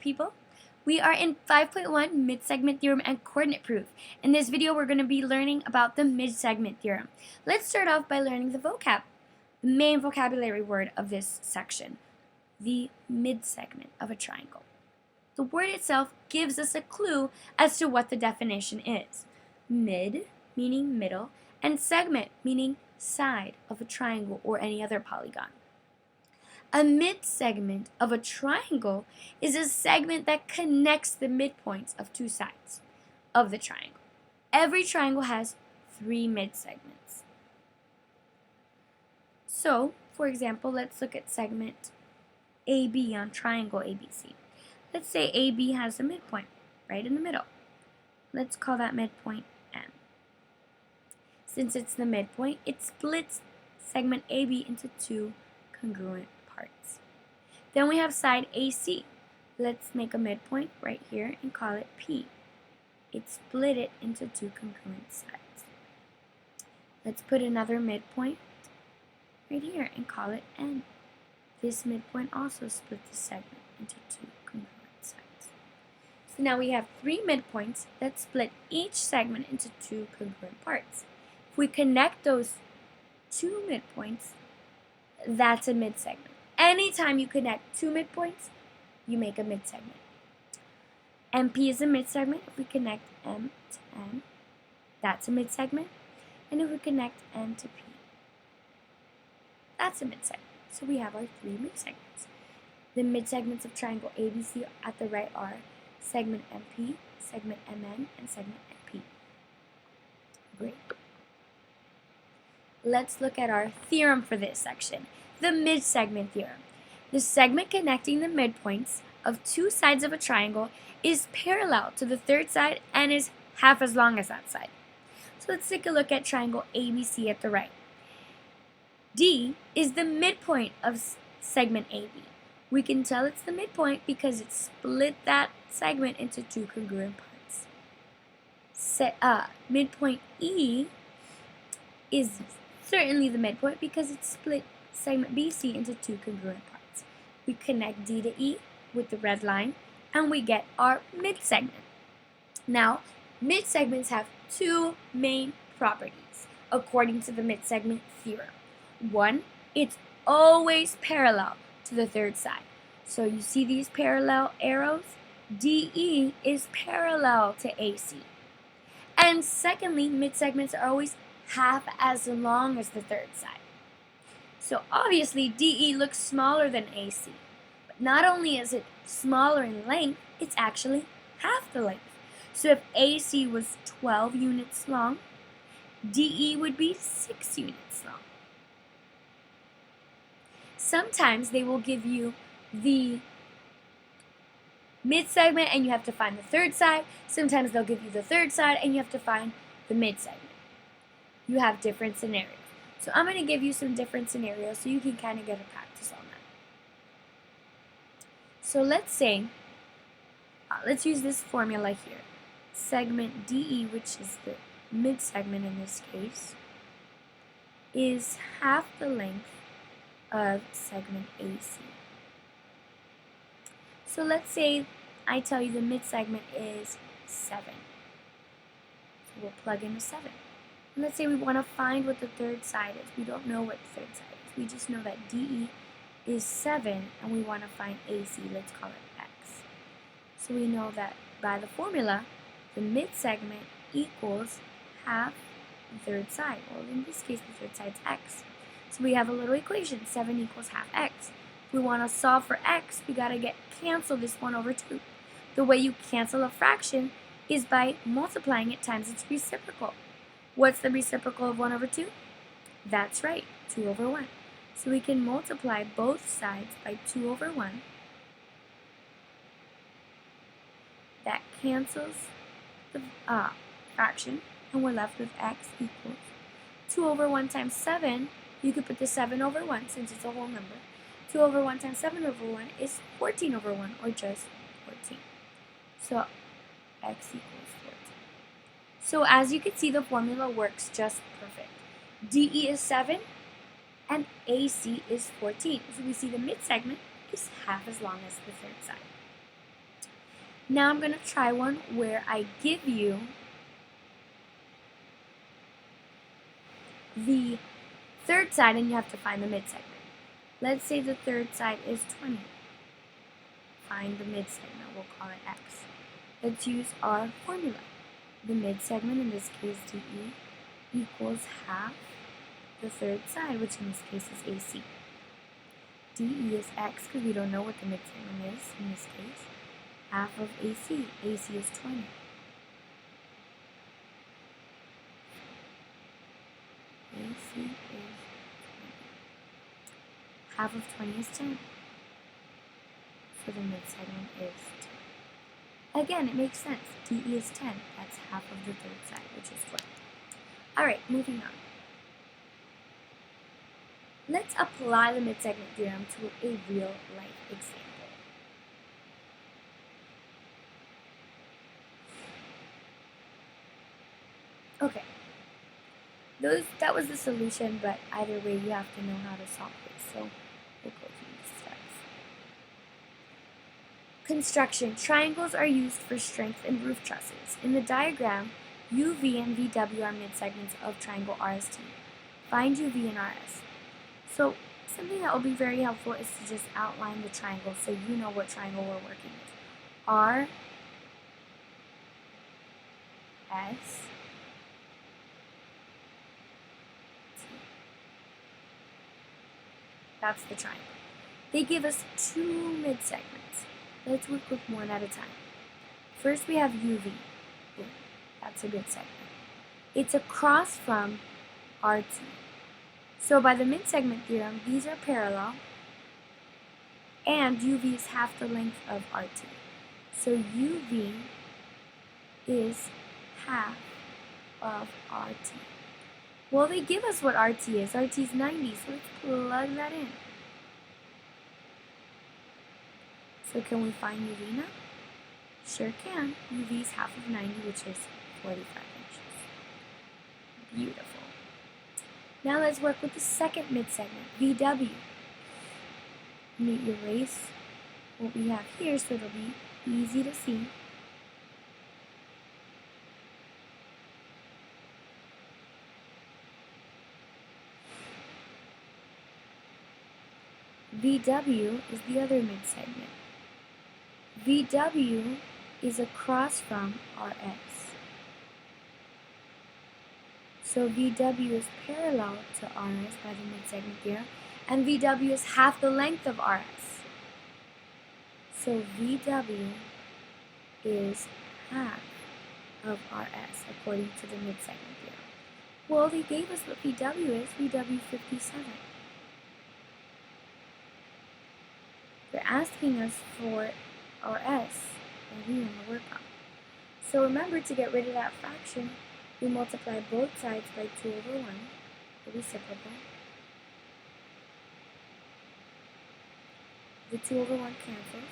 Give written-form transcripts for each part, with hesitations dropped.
People, we are in 5.1 mid-segment theorem and coordinate proof. In this video, we're going to be learning about the mid-segment theorem. Let's start off by learning the vocab, the main vocabulary word of this section, the mid-segment of a triangle. The word itself gives us a clue as to what the definition is. Mid, meaning middle, and segment, meaning side of a triangle or any other polygon. A mid-segment of a triangle is a segment that connects the midpoints of two sides of the triangle. Every triangle has 3 mid-segments. So, for example, let's look at segment AB on triangle ABC. Let's say AB has a midpoint right in the middle. Let's call that midpoint M. Since it's the midpoint, it splits segment AB into 2 congruent parts. Then we have side AC. Let's make a midpoint right here and call it P. It split it into 2 congruent sides. Let's put another midpoint right here and call it N. This midpoint also split the segment into 2 congruent sides. So now we have 3 midpoints that split each segment into 2 congruent parts. If we connect those 2 midpoints, that's a midsegment. Anytime you connect 2 midpoints, you make a midsegment. MP is a midsegment. If we connect M to N, that's a midsegment. And if we connect N to P, that's a midsegment. So we have our 3 midsegments. The midsegments of triangle ABC at the right are segment MP, segment MN, and segment NP. Great. Let's look at our theorem for this section. The midsegment theorem. The segment connecting the midpoints of 2 sides of a triangle is parallel to the third side and is half as long as that side. So let's take a look at triangle ABC at the right. D is the midpoint of segment AB. We can tell it's the midpoint because it split that segment into 2 congruent parts. Midpoint E is certainly the midpoint because it split segment BC into 2 congruent parts. We connect D to E with the red line and we get our midsegment. Now, midsegments have 2 main properties according to the midsegment theorem. 1, it's always parallel to the third side. So you see these parallel arrows? DE is parallel to AC. And secondly, midsegments are always half as long as the third side. So obviously DE looks smaller than AC. But not only is it smaller in length, it's actually half the length. So if AC was 12 units long, DE would be 6 units long. Sometimes they will give you the midsegment and you have to find the third side. Sometimes they'll give you the third side and you have to find the midsegment. You have different scenarios. So I'm going to give you some different scenarios so you can kind of get a practice on that. So let's say, let's use this formula here. Segment DE, which is the midsegment in this case, is half the length of segment AC. So let's say I tell you the midsegment is 7. So we'll plug in a 7. And let's say we want to find what the third side is. We don't know what the third side is. We just know that DE is 7 and we want to find AC. Let's call it X. So we know that by the formula, the midsegment equals half the third side. Well, in this case, the third side is X. So we have a little equation, 7 equals half X. If we want to solve for X, we got to cancel this 1 over 2. The way you cancel a fraction is by multiplying it times its reciprocal. What's the reciprocal of 1 over 2? That's right, 2 over 1. So we can multiply both sides by 2 over 1. That cancels the fraction, and we're left with X equals 2 over 1 times 7. You could put the 7 over 1 since it's a whole number. 2 over 1 times 7 over 1 is 14 over 1, or just 14. So X equals 14. So as you can see, the formula works just perfect. DE is 7 and AC is 14. So we see the midsegment is half as long as the third side. Now I'm going to try one where I give you the third side and you have to find the midsegment. Let's say the third side is 20. Find the midsegment, we'll call it x. Let's use our formula. The midsegment, in this case DE, equals half the third side, which in this case is AC. DE is x because we don't know what the midsegment is in this case. Half of AC. AC is 20. AC is 20. Half of 20 is 10. So the midsegment is 10. Again, it makes sense. DE is 10. That's half of the third side, which is 20. Alright, moving on. Let's apply the midsegment theorem to a real-life example. Okay, that was the solution, but either way you have to know how to solve it, so we'll go through these steps. Construction. Triangles are used for strength in roof trusses. In the diagram, UV and VW are midsegments of triangle RST. Find UV and RS. So something that will be very helpful is to just outline the triangle so you know what triangle we're working with. R, S, that's the triangle. They give us two midsegments. Let's work with one at a time. First we have UV. That's a midsegment. It's across from RT. So by the midsegment theorem, these are parallel, and UV is half the length of RT. So UV is half of RT. Well, they give us what RT is. RT is 90, so let's plug that in. So can we find UV now? Sure can. UV is half of 90, which is 45 inches. Beautiful. Now let's work with the second midsegment, VW. Let me erase what we have here so it'll be easy to see. VW is the other midsegment. VW is across from RS. So VW is parallel to RS by the midsegment theorem, and VW is half the length of RS. So VW is half of RS according to the midsegment theorem. Well, they gave us what VW is, VW 57. They're asking us for RS, and we want to work on. So remember, to get rid of that fraction, we multiply both sides by 2 over 1, the reciprocal. The 2 over 1 cancels,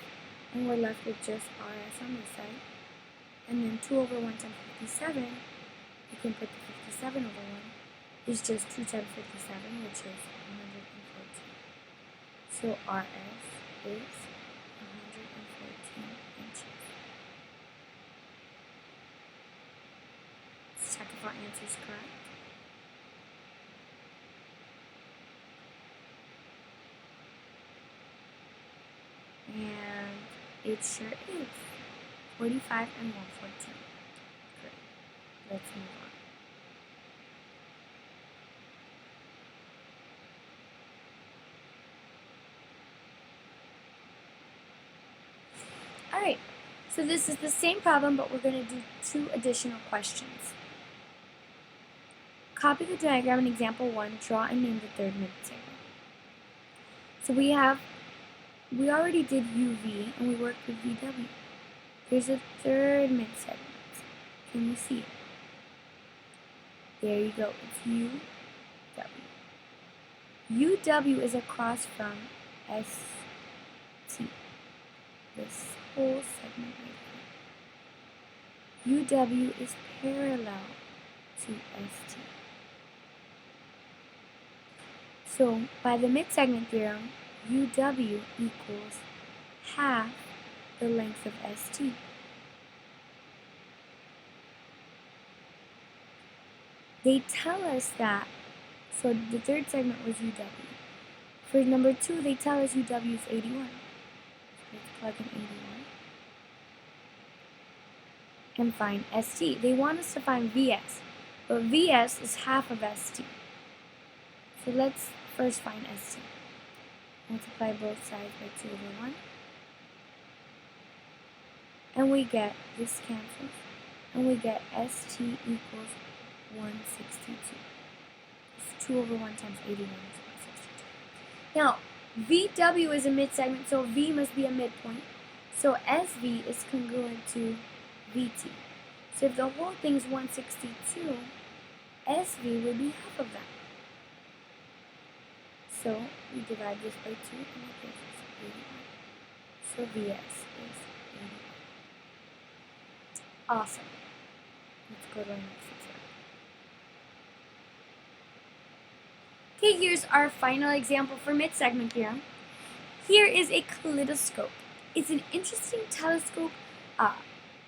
and we're left with just RS on this side. And then 2 over 1 times 57, you can put the 57 over 1, is just 2 times 57, which is 114. So RS is 114 inches. Let's check if our answer is correct. And it sure is. 45 and 114. Great. Let's move on. Alright, so this is the same problem, but we're going to do 2 additional questions. Copy the diagram in example 1, draw and name the third midsegment. So we already did UV and we worked with VW. There's a third midsegment. Can you see it? There you go, it's UW. UW is across from ST. This whole segment right here. UW is parallel to ST. So by the midsegment theorem, UW equals half the length of ST. they tell us that, so the third segment was UW. For number 2, they tell us UW is 81. Let's plug in 81. And find ST. They want us to find VS, but VS is half of ST. So let's first find ST. Multiply both sides by 2 over 1. And we get, this cancels, and we get ST equals 162. It's 2 over 1 times 81 is 162. Now, VW is a midsegment, so V must be a midpoint. So SV is congruent to VT. So if the whole thing's 162, SV would be half of that. So we divide this by 2 and it gives us 81. So VS is 81. Awesome. Let's go to our next example. Okay, here's our final example for midsegment theorem. Here is a kaleidoscope. It's an interesting telescope,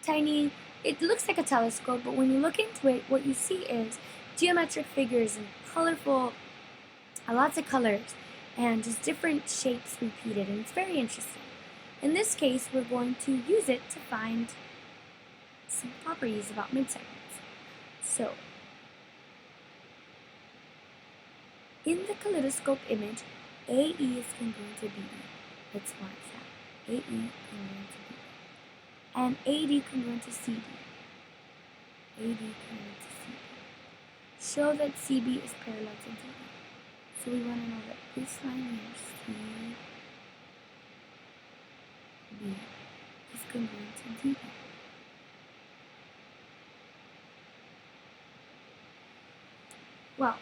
tiny. It looks like a telescope, but when you look into it, what you see is geometric figures and colorful, lots of colors, and just different shapes repeated, and it's very interesting. In this case, we're going to use it to find some properties about midsegments. So, in the kaleidoscope image, AE is congruent to BE. Let's mark that. AE congruent to BE. And AD congruent to CB. AD congruent to CB. Show that CB is parallel to DE. So we want to know that this line here, CB, is congruent to DE. Well,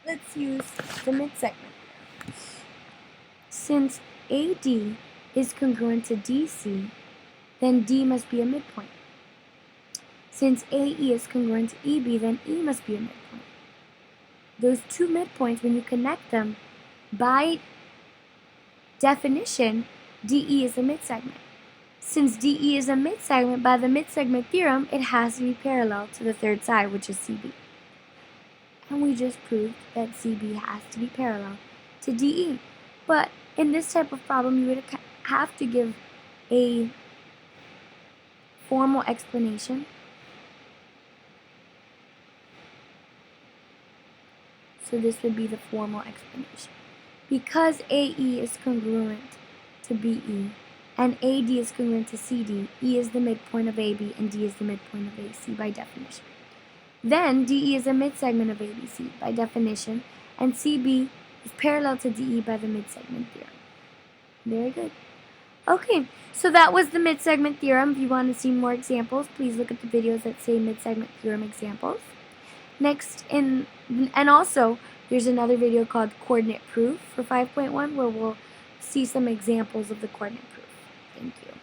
let's use the midsegment. Since AD is congruent to DC, then D must be a midpoint. Since AE is congruent to EB, then E must be a midpoint. Those two midpoints, when you connect them, by definition, DE is a midsegment. Since DE is a midsegment, by the midsegment theorem, it has to be parallel to the third side, which is CB. And we just proved that CB has to be parallel to DE. But in this type of problem, you would have to give a formal explanation. So this would be the formal explanation. Because AE is congruent to BE, and AD is congruent to CD, E is the midpoint of AB, and D is the midpoint of AC by definition. Then DE is a midsegment of ABC by definition, and CB is parallel to DE by the midsegment theorem. Very good. Okay, so that was the midsegment theorem. If you want to see more examples, please look at the videos that say midsegment theorem examples. Next, and also, there's another video called Coordinate Proof for 5.1 where we'll see some examples of the coordinate proof. Thank you.